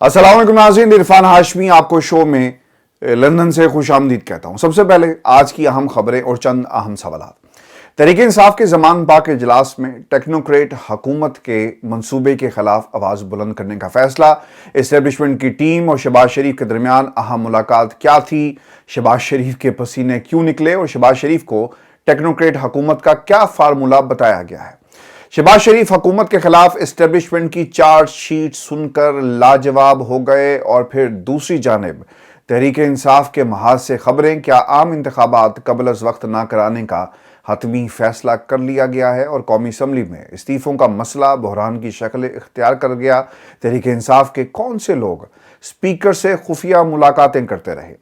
अस्सलाम वालेकुम नाज़रीन, इरफान हाशमी आपको शो में लंदन से खुश आमदीद कहता हूँ। सबसे पहले आज की अहम खबरें और चंद अहम सवाल। तहरीक इंसाफ के ज़मान पाक इजलास में टेक्नोक्रेट हुकूमत के मंसूबे के खिलाफ आवाज़ बुलंद करने का फैसला। इस्टेब्लिशमेंट की टीम और शहबाज शरीफ के दरमियान अहम मुलाकात क्या थी, शहबाज शरीफ के पसीने क्यों निकले और शहबाज शरीफ को टेक्नोक्रेट हुकूमत का क्या फार्मूला बताया गया है। शहबाज शरीफ हुकूमत के खिलाफ इस्टेब्लिशमेंट की चार्जशीट सुनकर लाजवाब हो गए और फिर दूसरी जानिब तहरीक इंसाफ के महाज से खबरें, क्या आम इंतखाबात कबल अज वक्त ना कराने का हतमी फैसला कर लिया गया है और कौमी असम्बली में इस्तीफों का मसला बहरान की शक्ल इख्तियार कर गया। तहरीक इंसाफ के कौन से लोग स्पीकर से खुफिया मुलाकातें करते रहे।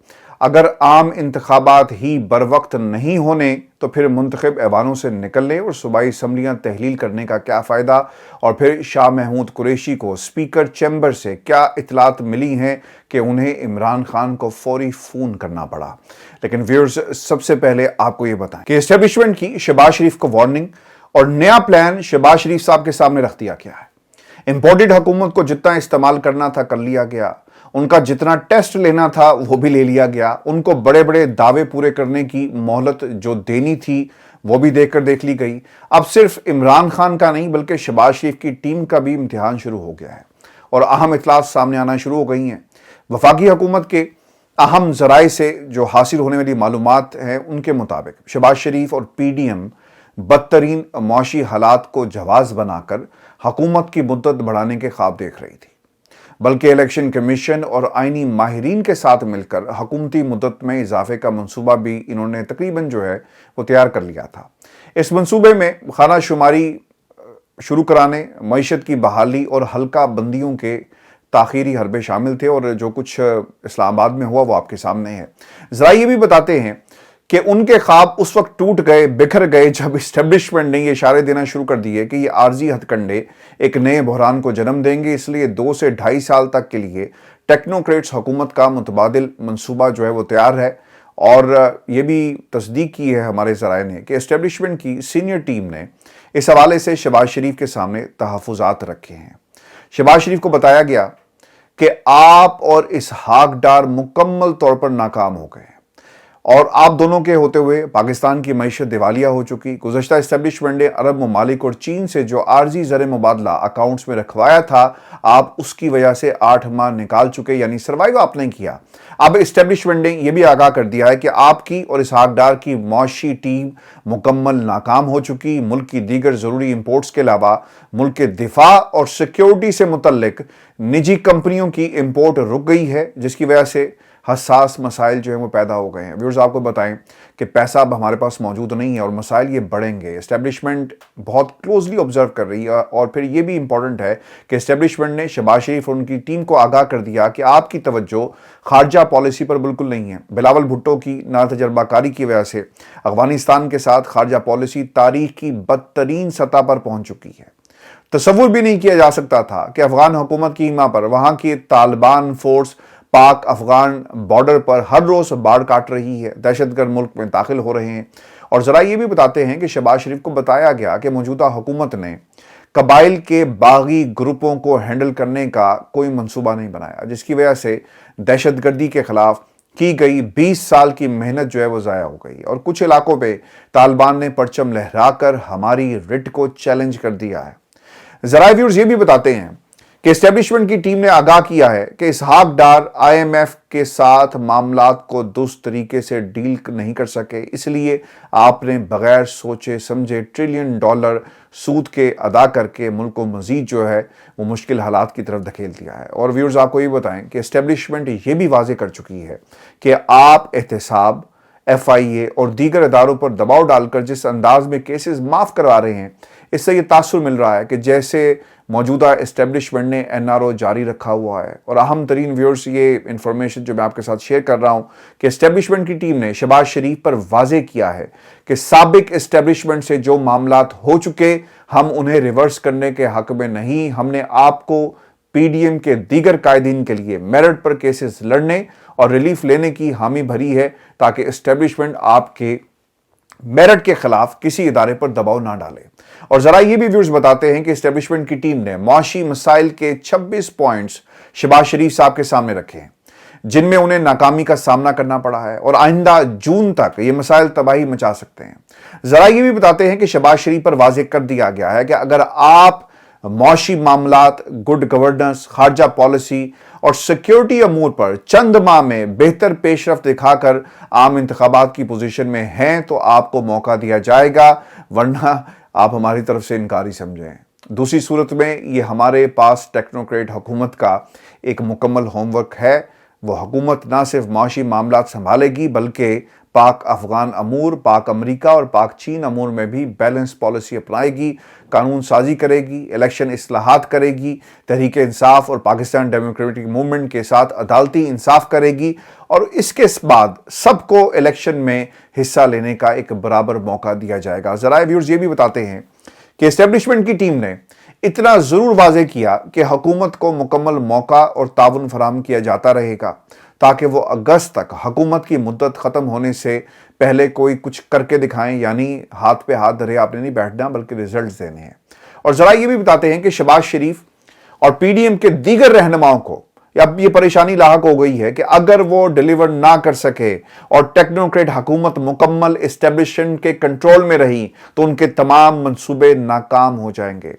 अगर आम इंतखाबात ही बर वक्त नहीं होने तो फिर मुंतखब ऐवानों से निकलने और सूबाई असम्बलियाँ तहलील करने का क्या फ़ायदा। और फिर शाह महमूद कुरैशी को स्पीकर चैम्बर से क्या इतलात मिली हैं कि उन्हें इमरान खान को फौरी फ़ोन करना पड़ा। लेकिन व्यूअर्स, सबसे पहले आपको ये बताएं कि इस्टेब्लिशमेंट की शहबाज शरीफ को वार्निंग और नया प्लान शहबाज शरीफ साहब के सामने रख दिया गया है। इम्पोर्टेड हुकूमत को जितना इस्तेमाल करना था कर लिया गया, उनका जितना टेस्ट लेना था वो भी ले लिया गया, उनको बड़े बड़े दावे पूरे करने की मोहलत जो देनी थी वो भी देख ली गई। अब सिर्फ इमरान खान का नहीं बल्कि शहबाज शरीफ की टीम का भी इम्तिहान शुरू हो गया है और अहम इतलात सामने आना शुरू हो गई हैं। वफाकी हुकूमत के अहम ज़राए से जो हासिल होने वाली मालूमात हैं उनके मुताबिक शहबाज शरीफ और PDM बदतरीन मौशी हालात को जवाज़ बनाकर हुकूमत की मुद्दत बढ़ाने के ख्वाब देख रही थी, बल्कि इलेक्शन कमीशन और आइनी माहिरीन के साथ मिलकर हुकूमती मुद्दत में इजाफे का मंसूबा भी इन्होंने तकरीबन जो है वो तैयार कर लिया था। इस मंसूबे में खाना शुमारी शुरू कराने, मईशत की बहाली और हल्का बंदियों के ताखीरी हरबे शामिल थे और जो कुछ इस्लामाबाद में हुआ वो आपके सामने है। ज़रा ये भी बताते हैं कि उनके ख्वाब उस वक्त टूट गए, बिखर गए जब इस्टेब्लिशमेंट ने ये इशारे देना शुरू कर दिए कि ये आर्जी हथकंडे एक नए बहरान को जन्म देंगे, इसलिए 2 से 2.5 साल तक के लिए टेक्नोक्रेट्स हुकूमत का मुतबादिल मंसूबा जो है वो तैयार है। और ये भी तस्दीक की है हमारे ज़राए ने कि इस्टेब्लिशमेंट की सीनियर टीम ने इस हवाले से शहबाज शरीफ के सामने तहफ़्फ़ुज़ात रखे हैं। शहबाज शरीफ को बताया गया कि आप और इसहाक डार मुकम्मल तौर पर नाकाम हो गए और आप दोनों के होते हुए पाकिस्तान की मईशत दिवालिया हो चुकी। गुज़श्ता इस्टेब्लिशमेंट ने अरब ममालिक और चीन से जो आर्जी ज़र मुबादला अकाउंट्स में रखवाया था, आप उसकी वजह से 8 माह निकाल चुके, यानी सर्वाइव आप नहीं किया। अब इस्टेब्लिशमेंट ने यह भी आगाह कर दिया है कि आपकी और इसहाक डार की मौशी टीम मुकम्मल नाकाम हो चुकी। मुल्क की दीगर ज़रूरी इम्पोर्ट्स के अलावा मुल्क के दिफा और सिक्योरिटी से मुतल्लिक निजी कंपनियों की इम्पोर्ट रुक गई है, जिसकी वजह से हसास मसाइल जो है वो पैदा हो गए हैं। व्यूअर्स, आपको बताएं कि पैसा अब हमारे पास मौजूद नहीं है और मसाइल ये बढ़ेंगे। इस्टेब्लिशमेंट बहुत क्लोजली ऑब्जर्व कर रही है और फिर ये भी इंपॉर्टेंट है कि इस्टेब्लिशमेंट ने शहबाज शरीफ और उनकी टीम को आगाह कर दिया कि आपकी तवज्जो खारजा पॉलिसी पर बिल्कुल नहीं है। बिलावल भुट्टो की नातजर्बाकारी की वजह से अफगानिस्तान के साथ खारजा पॉलिसी तारीख की बदतरीन सतह पर पहुँच चुकी है। तसव्वुर भी नहीं किया जा सकता था कि अफगान हुकूमत की हिमा पर वहाँ की तालिबान फोर्स पाक अफगान बॉर्डर पर हर रोज़ बाढ़ काट रही है, दहशतगर्द मुल्क में दाखिल हो रहे हैं। और ज़रा ये भी बताते हैं कि शहबाज शरीफ को बताया गया कि मौजूदा हुकूमत ने कबाइल के बागी ग्रुपों को हैंडल करने का कोई मंसूबा नहीं बनाया, जिसकी वजह से दहशतगर्दी के खिलाफ की गई 20 साल की मेहनत जो है वो ज़ाया हो गई। और कुछ इलाकों पे तालिबान ने परचम लहराकर हमारी रिट को चैलेंज कर दिया है। ज़रा व्यूअर्स ये भी बताते हैं कि इस्टेब्लिशमेंट की टीम ने आगाह किया है कि इसहाक डार IMF के साथ मामलात को दुरुस्त तरीके से डील नहीं कर सके, इसलिए आपने बगैर सोचे समझे $1 ट्रिलियन सूद के अदा करके मुल्क को मजीद जो है वो मुश्किल हालात की तरफ धकेल दिया है। और व्यूअर्स, आपको ये बताएं कि इस्टेब्लिशमेंट ये भी वाजे कर चुकी है कि आप एहतसाब, FIA और दीगर इदारों पर दबाव डालकर जिस अंदाज में केसेस माफ़ करवा रहे हैं, इससे ये तासुर मिल रहा है कि जैसे मौजूदा इस्टेब्लिशमेंट ने NRO जारी रखा हुआ है। और अहम तरीन व्यूअर्स, ये इन्फॉर्मेशन जो मैं आपके साथ शेयर कर रहा हूँ कि इस्टेब्लिशमेंट की टीम ने शहबाज शरीफ पर वाजे किया है कि साबिक इस्टेब्लिशमेंट से जो मामलात हो चुके, हम उन्हें रिवर्स करने के हक में नहीं। हमने आपको PDM के दीगर कायदीन के लिए मेरिट पर केसेस लड़ने और रिलीफ लेने की हामी भरी है, ताकि इस्टेब्लिशमेंट आपके मेरिट के खिलाफ किसी इदारे पर दबाव ना डाले। और जरा ये भी व्यूअर्स बताते हैं कि एस्टेब्लिशमेंट की टीम ने मुआशी मसाइल के 26 पॉइंट्स शहबाज शरीफ साहब के सामने रखे हैं, जिनमें उन्हें नाकामी का सामना करना पड़ा है और आइंदा जून तक ये मसाइल तबाही मचा सकते हैं। जरा ये भी बताते हैं कि शहबाज शरीफ पर वाज़ेह कर दिया गया है कि अगर आप मौशी मामलात, गुड गवर्नेंस, खारजा पॉलिसी और सिक्योरिटी अमूर पर चंद माह में बेहतर पेशरफ्त दिखाकर आम इंतखाबात की पोजीशन में हैं तो आपको मौका दिया जाएगा, वरना आप हमारी तरफ से इनकारी समझें। दूसरी सूरत में ये हमारे पास टेक्नोक्रेट हुकूमत का एक मुकम्मल होमवर्क है। वो हुकूमत ना सिर्फ माशी मामलात संभालेगी बल्कि पाक अफगान अमूर, पाक अमरीका और पाक चीन अमूर में भी बैलेंस पॉलिसी अपनाएगी, कानून साजी करेगी, इलेक्शन इस्लाहात करेगी, तहरीक इंसाफ और पाकिस्तान डेमोक्रेटिक मूवमेंट के साथ अदालती इंसाफ करेगी और इसके बाद सबको इलेक्शन में हिस्सा लेने का एक बराबर मौका दिया जाएगा। ज़रा व्यूअर्स ये भी बताते हैं कि एस्टेब्लिशमेंट की टीम ने इतना ज़रूर वाज़ेह किया कि हुकूमत को मुकम्मल मौका और ताउन फराहम किया जाता रहेगा ताकि वो अगस्त तक हुकूमत की मुद्दत ख़त्म होने से पहले कोई कुछ करके दिखाएं, यानी हाथ पे हाथ धरे आपने नहीं बैठना बल्कि रिजल्ट्स देने हैं। और ज़रा ये भी बताते हैं कि शहबाज शरीफ और पीडीएम के दीगर रहनुमाओं को अब ये परेशानी लाहक हो गई है कि अगर वो डिलीवर ना कर सके और टेक्नोक्रेट हुकूमत मुकम्मल एस्टेब्लिशमेंट के कंट्रोल में रही तो उनके तमाम मंसूबे नाकाम हो जाएंगे।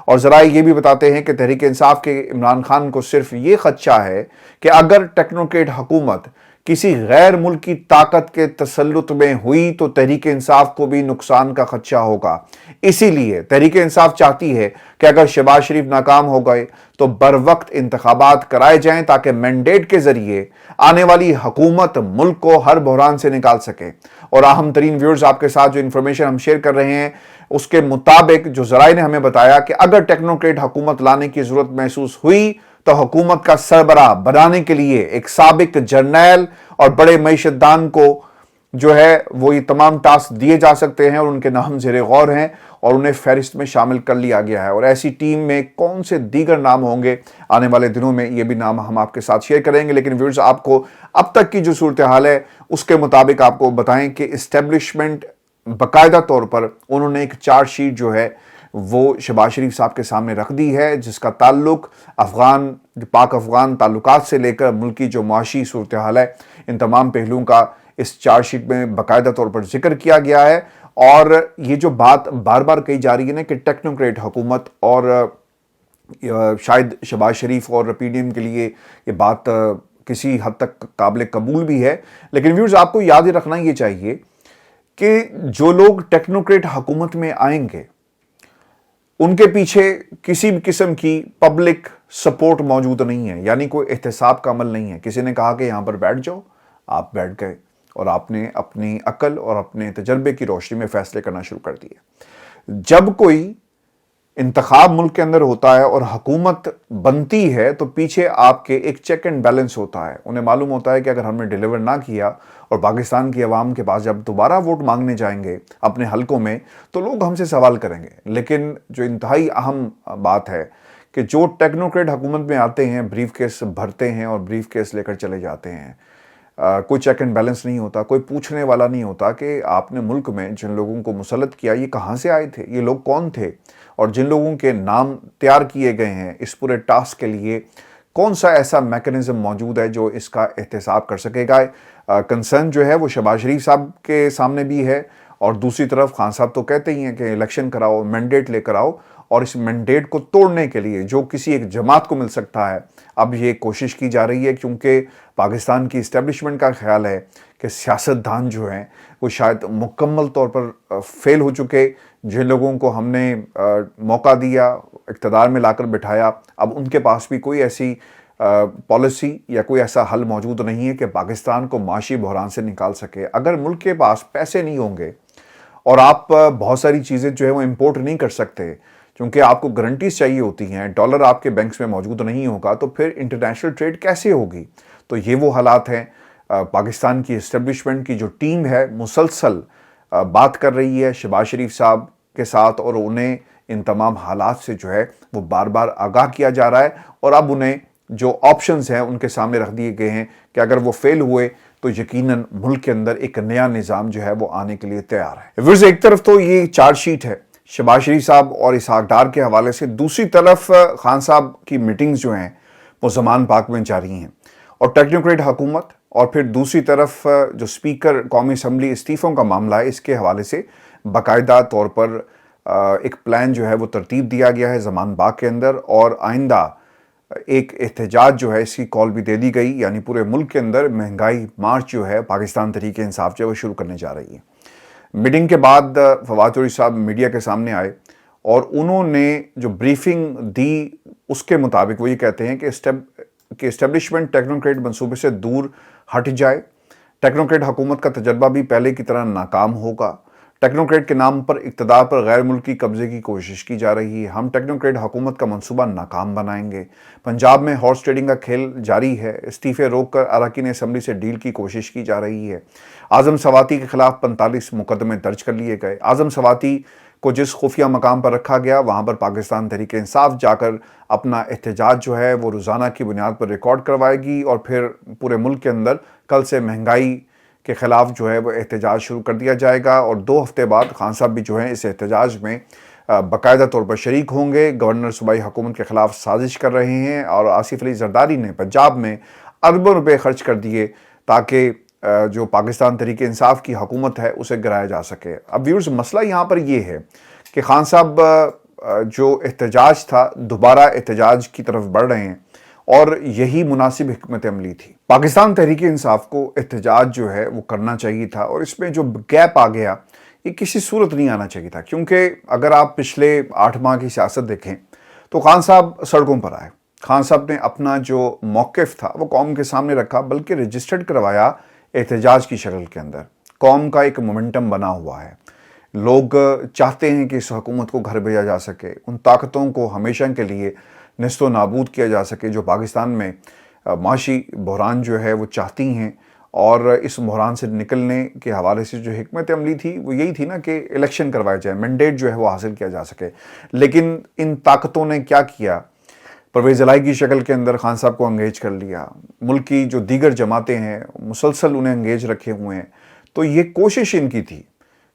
और ज़रा ये भी बताते हैं कि तहरीक इंसाफ के इमरान खान को सिर्फ ये खदशा है कि अगर टेक्नोक्रेट हुकूमत किसी गैर मुल्की ताकत के तसल्लुत में हुई तो तहरीक इंसाफ को भी नुकसान का खदशा होगा। इसीलिए तहरीक इंसाफ चाहती है कि अगर शहबाज शरीफ नाकाम हो गए तो बर वक्त इंतखाबात कराए जाएं ताकि मैंडेट के जरिए आने वाली हुकूमत मुल्क को हर बहरान से निकाल सके। और अहम तरीन व्यूअर्स, आपके साथ जो इन्फॉर्मेशन हम शेयर कर रहे हैं उसके मुताबिक जो ज़राए ने हमें बताया कि अगर टेक्नोक्रेट हुकूमत लाने की जरूरत महसूस हुई तो हुकूमत का सरबराह बनाने के लिए एक साबिक जर्नैल और बड़े मईशतदान को जो है वो ये तमाम टास्क दिए जा सकते हैं और उनके नाम ज़ेरे गौर हैं और उन्हें फहरिस्त में शामिल कर लिया गया है। और ऐसी टीम में कौन से दीगर नाम होंगे आने वाले दिनों में, ये भी नाम हम आपके साथ शेयर करेंगे। लेकिन व्यूअर्स, आपको अब तक की जो सूरत हाल है उसके मुताबिक आपको बताएं कि इस्टेब्लिशमेंट बाकायदा तौर पर उन्होंने एक चार्जशीट जो है वो शहबाज शरीफ साहब के सामने रख दी है, जिसका ताल्लुक पाक अफगान ताल्लुकात से लेकर मुल्क की जो मुआशी सूरत हाल है इन तमाम पहलुओं का इस चार्जशीट में बाकायदा तौर पर जिक्र किया गया है। और ये जो बात बार बार कही जा रही है ना कि टेक्नोक्रेट हुकूमत और शायद शहबाज शरीफ और पीडीएम के लिए ये बात किसी हद तक काबिल कबूल भी है, लेकिन व्यूअर्स आपको याद रखना ये चाहिए कि जो लोग टेक्नोक्रेट हुकूमत में आएंगे उनके पीछे किसी भी किस्म की पब्लिक सपोर्ट मौजूद नहीं है, यानी कोई एहतसाब का अमल नहीं है। किसी ने कहा कि यहाँ पर बैठ जाओ, आप बैठ गए और आपने अपनी अकल और अपने तजर्बे की रोशनी में फैसले करना शुरू कर दिए। जब कोई इंतखाब मुल्क के अंदर होता है और हुकूमत बनती है तो पीछे आपके एक चेक एंड बैलेंस होता है। उन्हें मालूम होता है कि अगर हमने डिलीवर ना किया और पाकिस्तान की आवाम के पास जब दोबारा वोट मांगने जाएंगे अपने हलकों में तो लोग हमसे सवाल करेंगे। लेकिन जो इंतहाई अहम बात है कि जो टेक्नोक्रेट हुकूमत में आते हैं, ब्रीफ केस भरते हैं और ब्रीफ केस लेकर चले जाते हैं, कोई चेक एंड बैलेंस नहीं होता, कोई पूछने वाला नहीं होता कि आपने मुल्क में जिन लोगों को मुसल्लत किया ये कहाँ से आए थे, ये लोग कौन थे, और जिन लोगों के नाम तैयार किए गए हैं इस पूरे टास्क के लिए कौन सा ऐसा मैकेनिज्म मौजूद है जो इसका एहतसाब कर सकेगा। कंसर्न जो है वो शहबाज शरीफ साहब के सामने भी है और दूसरी तरफ खान साहब तो कहते ही हैं कि इलेक्शन कराओ, मैंडेट लेकर आओ, और इस मैंडेट को तोड़ने के लिए जो किसी एक जमात को मिल सकता है अब ये कोशिश की जा रही है, क्योंकि पाकिस्तान की इस्टेब्लिशमेंट का ख्याल है कि सियासतदान जो हैं वो शायद मुकम्मल तौर पर फेल हो चुके। जिन लोगों को हमने मौका दिया, इक़्तिदार में लाकर बिठाया, अब उनके पास भी कोई ऐसी पॉलिसी या कोई ऐसा हल मौजूद नहीं है कि पाकिस्तान को माशी बहरान से निकाल सके। अगर मुल्क के पास पैसे नहीं होंगे और आप बहुत सारी चीज़ें जो है वो इम्पोर्ट नहीं कर सकते क्योंकि आपको गारंटीज चाहिए होती हैं, डॉलर आपके बैंक्स में मौजूद नहीं होगा, तो फिर इंटरनेशनल ट्रेड कैसे होगी। तो ये वो हालात हैं। पाकिस्तान की इस्टेब्लिशमेंट की जो टीम है मुसलसल बात कर रही है शहबाज शरीफ साहब के साथ और उन्हें इन तमाम हालात से जो है वो बार बार आगाह किया जा रहा है और अब उन्हें जो ऑप्शंस हैं उनके सामने रख दिए गए हैं कि अगर वो फेल हुए तो यकीनन मुल्क के अंदर एक नया निज़ाम जो है वो आने के लिए तैयार है। वैसे एक तरफ तो ये चार्जशीट है शहबाज शरीफ साहब और इसहाक डार के हवाले से, दूसरी तरफ खान साहब की मीटिंग्स जो हैं وہ زمان پاک میں جاری ہیں، اور ٹیکنوکریٹ حکومت اور پھر دوسری طرف جو اسپیکر قومی اسمبلی استعفوں کا معاملہ ہے، اس کے حوالے سے باقاعدہ طور پر ایک پلان جو ہے وہ ترتیب دیا گیا ہے زمان پاک کے اندر، اور آئندہ ایک احتجاج جو ہے اس کی کال بھی دے دی گئی، یعنی پورے ملک کے اندر مہنگائی مارچ جو ہے پاکستان تحریک انصاف جو ہے وہ شروع کرنے جا رہی ہے۔ میٹنگ کے بعد فواد چودھری صاحب میڈیا کے سامنے آئے اور انہوں نے جو بریفنگ دی اس کے مطابق وہ یہ کہتے ہیں کہ اسٹیبلشمنٹ ٹیکنوکریٹ منصوبے سے دور ہٹ جائے، ٹیکنوکریٹ حکومت کا تجربہ بھی پہلے کی طرح ناکام ہوگا، ٹیکنوکریٹ کے نام پر اقتدار پر غیر ملکی قبضے کی کوشش کی جا رہی ہے، ہم ٹیکنوکریٹ حکومت کا منصوبہ ناکام بنائیں گے، پنجاب میں ہارس ٹریڈنگ کا کھیل جاری ہے، استعفے روک کر اراکین اسمبلی سے ڈیل کی کوشش کی جا رہی ہے، اعظم سواتی کے خلاف 45 مقدمے درج کر لیے گئے، اعظم سواتی کو جس خفیہ مقام پر رکھا گیا وہاں پر پاکستان تحریک انصاف جا کر اپنا احتجاج جو ہے وہ روزانہ کی بنیاد پر ریکارڈ کروائے گی، اور پھر پورے ملک کے اندر کل سے مہنگائی کے خلاف جو ہے وہ احتجاج شروع کر دیا جائے گا، اور 2 ہفتے بعد خان صاحب بھی جو ہیں اس احتجاج میں باقاعدہ طور پر شریک ہوں گے۔ گورنر صوبائی حکومت کے خلاف سازش کر رہے ہیں، اور آصف علی زرداری نے پنجاب میں اربوں روپے خرچ کر دیے تاکہ جو پاکستان تحریک انصاف کی حکومت ہے اسے گرایا جا سکے۔ اب ویورز، مسئلہ یہاں پر یہ ہے کہ خان صاحب جو احتجاج تھا دوبارہ احتجاج کی طرف بڑھ رہے ہیں، اور یہی مناسب حکمت عملی تھی۔ پاکستان تحریک انصاف کو احتجاج جو ہے وہ کرنا چاہیے تھا، اور اس میں جو گیپ آ گیا یہ کسی صورت نہیں آنا چاہیے تھا، کیونکہ اگر آپ پچھلے 8 ماہ کی سیاست دیکھیں تو خان صاحب سڑکوں پر آئے، خان صاحب نے اپنا جو موقف تھا وہ قوم کے سامنے رکھا، بلکہ رجسٹرڈ کروایا احتجاج کی شکل کے اندر۔ قوم کا ایک مومنٹم بنا ہوا ہے، لوگ چاہتے ہیں کہ اس حکومت کو گھر بھیجا جا سکے، ان طاقتوں کو ہمیشہ کے لیے نیست و نابود کیا جا سکے جو پاکستان میں معاشی بحران جو ہے وہ چاہتی ہیں، اور اس بحران سے نکلنے کے حوالے سے جو حکمت عملی تھی وہ یہی تھی نا کہ الیکشن کروائے جائے، مینڈیٹ جو ہے وہ حاصل کیا جا سکے۔ لیکن ان طاقتوں نے کیا کیا؟ پرویز الہی کی شکل کے اندر خان صاحب کو انگیج کر لیا، ملک کی جو دیگر جماعتیں ہیں مسلسل انہیں انگیج رکھے ہوئے ہیں۔ تو یہ کوشش ان کی تھی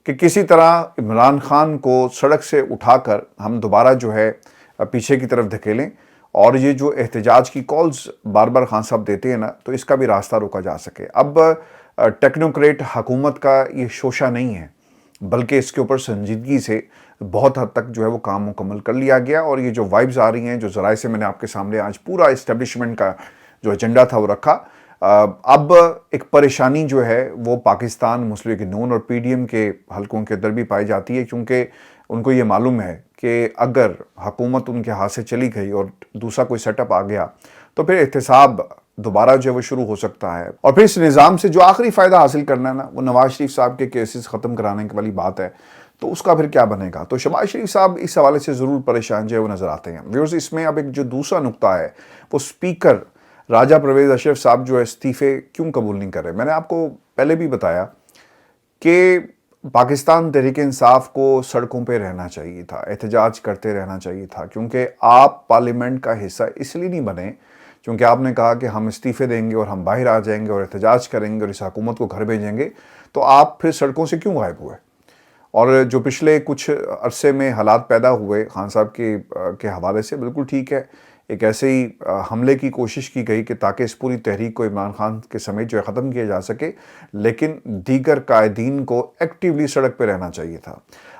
کہ کسی طرح عمران خان کو سڑک سے اٹھا کر ہم دوبارہ جو ہے پیچھے کی طرف دھکیلیں، اور یہ جو احتجاج کی کالز بار بار خان صاحب دیتے ہیں نا تو اس کا بھی راستہ روکا جا سکے۔ اب ٹیکنوکریٹ حکومت کا یہ شوشہ نہیں ہے، بلکہ اس کے اوپر سنجیدگی سے بہت حد تک جو ہے وہ کام مکمل کر لیا گیا، اور یہ جو وائبز آ رہی ہیں جو ذرائع سے میں نے آپ کے سامنے آج پورا اسٹیبلشمنٹ کا جو ایجنڈا تھا وہ رکھا، اب ایک پریشانی جو ہے وہ پاکستان مسلم لیگ نون اور پی ڈی ایم کے حلقوں کے اندر بھی پائی جاتی ہے، کیونکہ ان کو یہ معلوم ہے کہ اگر حکومت ان کے ہاتھ سے چلی گئی اور دوسرا کوئی سیٹ اپ آ گیا تو پھر احتساب دوبارہ جو ہے وہ شروع ہو سکتا ہے، اور پھر اس نظام سے جو آخری فائدہ حاصل کرنا ہے نا وہ نواز شریف صاحب کے کیسز ختم کرانے کی والی بات ہے، تو اس کا پھر کیا بنے گا؟ تو شہباز شریف صاحب اس حوالے سے ضرور پریشان جو ہے وہ نظر آتے ہیں۔ ویورز، اس میں اب ایک جو دوسرا نقطہ ہے وہ اسپیکر راجہ پرویز اشرف صاحب جو ہے استعفے کیوں قبول نہیں کر رہے۔ میں نے آپ کو پہلے بھی بتایا کہ پاکستان تحریک انصاف کو سڑکوں پہ رہنا چاہیے تھا، احتجاج کرتے رہنا چاہیے تھا، کیونکہ آپ پارلیمنٹ کا حصہ اس لیے نہیں بنے کیونکہ آپ نے کہا کہ ہم استعفے دیں گے اور ہم باہر آ جائیں گے اور احتجاج کریں گے اور اس حکومت کو گھر بھیجیں گے، تو آپ پھر سڑکوں سے کیوں غائب ہوئے؟ اور جو پچھلے کچھ عرصے میں حالات پیدا ہوئے خان صاحب کے حوالے سے، بالکل ٹھیک ہے، ایک ایسے ہی حملے کی کوشش کی گئی کہ تاکہ اس پوری تحریک کو عمران خان کے سمیت جو ہے ختم کیا جا سکے، لیکن دیگر قائدین کو ایکٹیولی سڑک پہ رہنا چاہیے تھا۔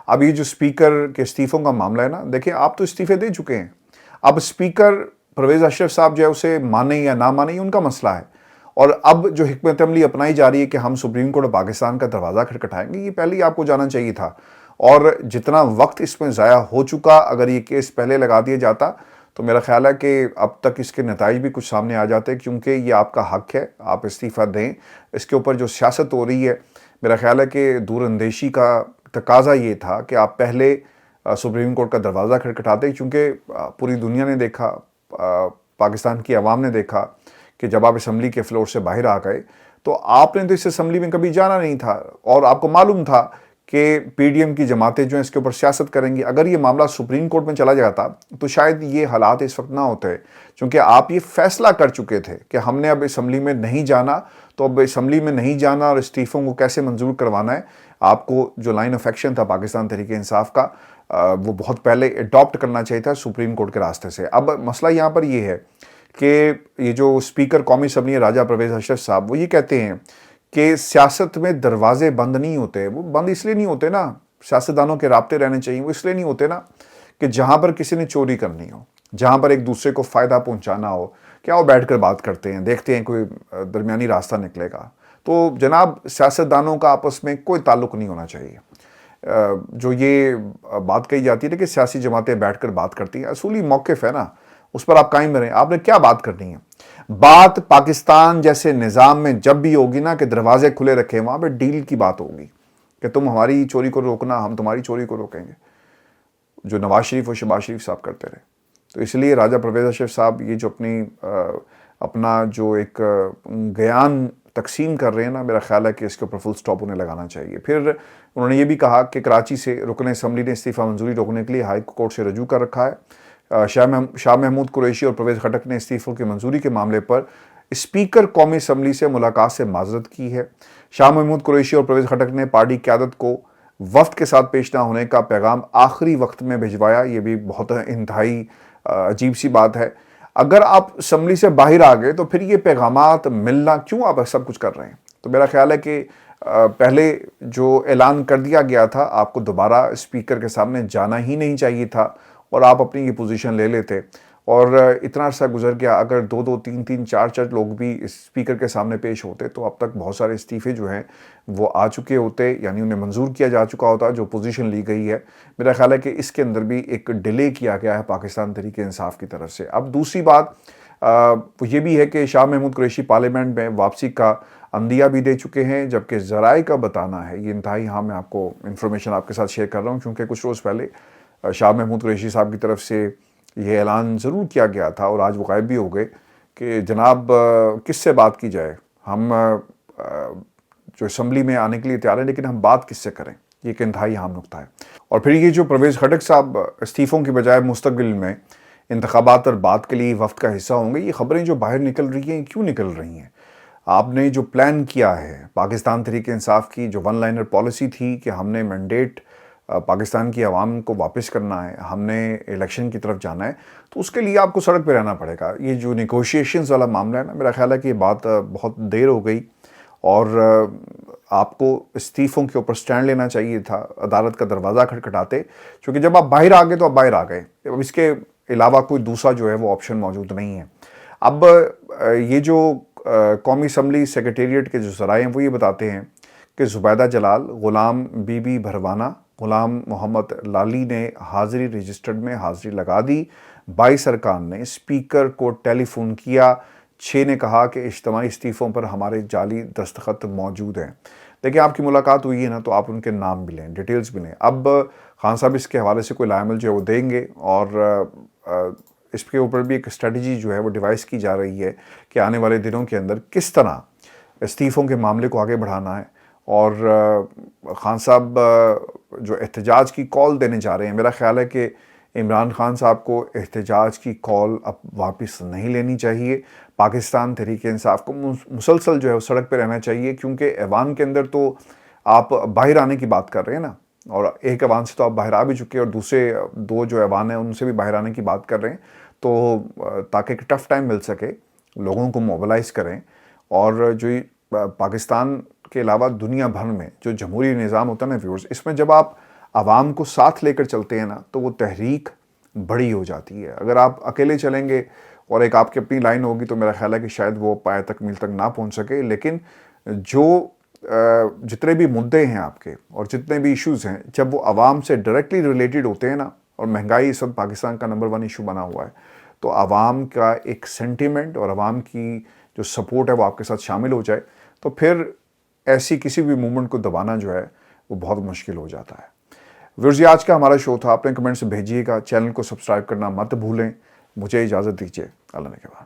اب یہ جو اسپیکر کے استعفوں کا معاملہ ہے نا، دیکھیں آپ تو استعفے دے چکے ہیں، اب اسپیکر پرویز اشرف صاحب جو ہے اسے مانیں یا نہ مانیں یہ ان کا مسئلہ ہے، اور اب جو حکمت عملی اپنائی جا رہی ہے کہ ہم سپریم کورٹ پاکستان کا دروازہ کھٹکھٹائیں گے، یہ پہلے ہی آپ کو جانا چاہیے تھا، اور جتنا وقت اس میں ضائع ہو چکا اگر یہ کیس پہلے لگا دیا جاتا تو میرا خیال ہے کہ اب تک اس کے نتائج بھی کچھ سامنے آ جاتے، کیونکہ یہ آپ کا حق ہے، آپ استعفیٰ دیں۔ اس کے اوپر جو سیاست ہو رہی ہے میرا خیال ہے کہ دور اندیشی کا تقاضا یہ تھا کہ آپ پہلے سپریم کورٹ کا دروازہ کھٹکھٹاتے، کیونکہ پوری دنیا نے دیکھا، پاکستان کی عوام نے دیکھا کہ جب آپ اسمبلی کے فلور سے باہر آ گئے تو آپ نے تو اس اسمبلی میں کبھی جانا نہیں تھا، اور آپ کو معلوم تھا کہ پی ڈی ایم کی جماعتیں جو ہیں اس کے اوپر سیاست کریں گی۔ اگر یہ معاملہ سپریم کورٹ میں چلا جاتا تو شاید یہ حالات اس وقت نہ ہوتے، کیونکہ آپ یہ فیصلہ کر چکے تھے کہ ہم نے اب اسمبلی میں نہیں جانا، تو اب اسمبلی میں نہیں جانا اور استعفوں کو کیسے منظور کروانا ہے۔ آپ کو جو لائن آف ایکشن تھا پاکستان تحریک انصاف کا وہ بہت پہلے اڈاپٹ کرنا چاہیے تھا سپریم کورٹ کے راستے سے۔ اب مسئلہ یہاں پر یہ ہے کہ یہ جو اسپیکر قومی اسمبلی ہیں راجہ پرویز اشرف صاحب، وہ یہ کہتے ہیں کہ سیاست میں دروازے بند نہیں ہوتے. وہ بند اس لیے نہیں ہوتے نا، سیاستدانوں کے رابطے رہنے چاہیے، وہ اس لیے نہیں ہوتے نا کہ جہاں پر کسی نے چوری کرنی ہو، جہاں پر ایک دوسرے کو فائدہ پہنچانا ہو، کیا وہ بیٹھ کر بات کرتے ہیں، دیکھتے ہیں کوئی درمیانی راستہ نکلے گا. تو جناب سیاستدانوں کا آپس میں کوئی تعلق نہیں ہونا چاہیے. جو یہ بات کہی جاتی ہے کہ سیاسی جماعتیں بیٹھ کر بات کرتی ہیں، اصولی موقف ہے نا، اس پر آپ قائم رہیں. آپ نے کیا بات کرنی ہے؟ بات پاکستان جیسے نظام میں جب بھی ہوگی نا کہ دروازے کھلے رکھیں، وہاں پہ ڈیل کی بات ہوگی کہ تم ہماری چوری کو روکنا، ہم تمہاری چوری کو روکیں گے، جو نواز شریف اور شہباز شریف صاحب کرتے رہے. تو اس لیے راجہ پرویز اشرف صاحب یہ جو اپنا جو ایک گیان تقسیم کر رہے ہیں نا، میرا خیال ہے کہ اس کے اوپر فل سٹاپ انہیں لگانا چاہیے. پھر انہوں نے یہ بھی کہا کہ کراچی سے رکن اسمبلی نے استعفیٰ منظوری روکنے کے لیے ہائی کورٹ سے رجوع کر رکھا ہے. شاہ محمود قریشی اور پرویز خٹک نے استعفوں کی منظوری کے معاملے پر اسپیکر قومی اسمبلی سے ملاقات سے معذرت کی ہے. شاہ محمود قریشی اور پرویز خٹک نے پارٹی قیادت کو وفد کے ساتھ پیش نہ ہونے کا پیغام آخری وقت میں بھجوایا. یہ بھی بہت انتہائی عجیب سی بات ہے. اگر آپ اسمبلی سے باہر آ گئے تو پھر یہ پیغامات ملنا کیوں آپ سب کچھ کر رہے ہیں؟ تو میرا خیال ہے کہ پہلے جو اعلان کر دیا گیا تھا، آپ کو دوبارہ اسپیکر کے سامنے جانا ہی نہیں چاہیے تھا اور آپ اپنی یہ پوزیشن لے لیتے. اور اتنا عرصہ گزر گیا، اگر دو تین چار لوگ بھی اسپیکر کے سامنے پیش ہوتے تو اب تک بہت سارے استعفے جو ہیں وہ آ چکے ہوتے، یعنی انہیں منظور کیا جا چکا ہوتا جو پوزیشن لی گئی ہے. میرا خیال ہے کہ اس کے اندر بھی ایک ڈیلے کیا گیا ہے پاکستان تحریک انصاف کی طرف سے. اب دوسری بات یہ بھی ہے کہ شاہ محمود قریشی پارلیمنٹ میں واپسی کا عندیہ بھی دے چکے ہیں، جبکہ ذرائع کا بتانا ہے، یہ انتہائی میں آپ کو انفارمیشن آپ کے ساتھ شیئر کر رہا ہوں کیونکہ کچھ روز پہلے شاہ محمود قریشی صاحب کی طرف سے یہ اعلان ضرور کیا گیا تھا اور آج وہ غائب بھی ہو گئے کہ جناب کس سے بات کی جائے، ہم جو اسمبلی میں آنے کے لیے تیار ہیں لیکن ہم بات کس سے کریں. یہ ایک انتہائی اہم نقطہ ہے. اور پھر یہ جو پرویز خٹک صاحب استعفوں کی بجائے مستقبل میں انتخابات اور بات کے لیے وفد کا حصہ ہوں گے، یہ خبریں جو باہر نکل رہی ہیں کیوں نکل رہی ہیں؟ آپ نے جو پلان کیا ہے پاکستان تحریک انصاف کی جو ون لائنر پالیسی تھی کہ ہم نے مینڈیٹ پاکستان کی عوام کو واپس کرنا ہے، ہم نے الیکشن کی طرف جانا ہے، تو اس کے لیے آپ کو سڑک پہ رہنا پڑے گا. یہ جو نیگوشیشنز والا معاملہ ہے نا، میرا خیال ہے کہ یہ بات بہت دیر ہو گئی اور آپ کو استعفوں کے اوپر سٹینڈ لینا چاہیے تھا عدالت کا دروازہ کھٹکھٹاتے، کیونکہ جب آپ باہر آ گئے تو آپ باہر آ گئے. اب اس کے علاوہ کوئی دوسرا جو ہے وہ آپشن موجود نہیں ہے. اب یہ جو قومی اسمبلی سیکریٹریٹ کے جو ذرائع ہیں وہ یہ بتاتے ہیں کہ زبیدہ جلال، Ghulam be be Bharwana, Ghulam Muhammad lolly نے حاضری رجسٹرڈ میں حاضری لگا دی. 22 ارکان نے اسپیکر کو ٹیلی فون کیا. 6 نے کہا کہ اجتماعی استعفوں پر ہمارے جعلی دستخط موجود ہیں. دیکھیں آپ کی ملاقات ہوئی ہے نا تو آپ ان کے نام بھی لیں، ڈیٹیلز بھی لیں. اب خان صاحب اس کے حوالے سے کوئی لائے عمل جو ہے وہ دیں گے اور اس کے اوپر بھی ایک اسٹریٹجی جو ہے وہ ڈیوائس کی جا رہی ہے کہ آنے والے دنوں کے اندر کس طرح استعفوں کے معاملے کو آگے بڑھانا ہے. اور خان صاحب جو احتجاج کی کال دینے جا رہے ہیں، میرا خیال ہے کہ عمران خان صاحب کو احتجاج کی کال اب واپس نہیں لینی چاہیے. پاکستان تحریک انصاف کو مسلسل جو ہے وہ سڑک پہ رہنا چاہیے، کیونکہ ایوان کے اندر تو آپ باہر آنے کی بات کر رہے ہیں نا، اور ایک ایوان سے تو آپ باہر آ بھی چکے اور دوسرے 2 جو ایوان ہیں ان سے بھی باہر آنے کی بات کر رہے ہیں. تو تاکہ ایک ٹف ٹائم مل سکے، لوگوں کو موبلائز کریں. اور جو پاکستان کے علاوہ دنیا بھر میں جو جمہوری نظام ہوتا ہے نا ویورز، اس میں جب آپ عوام کو ساتھ لے کر چلتے ہیں نا تو وہ تحریک بڑی ہو جاتی ہے. اگر آپ اکیلے چلیں گے اور ایک آپ کی اپنی لائن ہوگی تو میرا خیال ہے کہ شاید وہ پائے تکمیل تک نہ پہنچ سکے. لیکن جتنے بھی مدعے ہیں آپ کے اور جتنے بھی ایشوز ہیں، جب وہ عوام سے ڈائریکٹلی ریلیٹڈ ہوتے ہیں نا، اور مہنگائی اس وقت پاکستان کا نمبر 1 ایشو بنا ہوا ہے، تو عوام کا ایک سینٹیمنٹ اور عوام کی جو سپورٹ ہے وہ آپ کے ساتھ شامل ہو جائے تو پھر ایسی کسی بھی موومنٹ کو دبانا جو ہے وہ بہت مشکل ہو جاتا ہے. ویورز، آج کا ہمارا شو تھا. اپنے کمنٹس بھیجیے گا، چینل کو سبسکرائب کرنا مت بھولیں. مجھے اجازت دیجیے. اللہ نے کے بعد.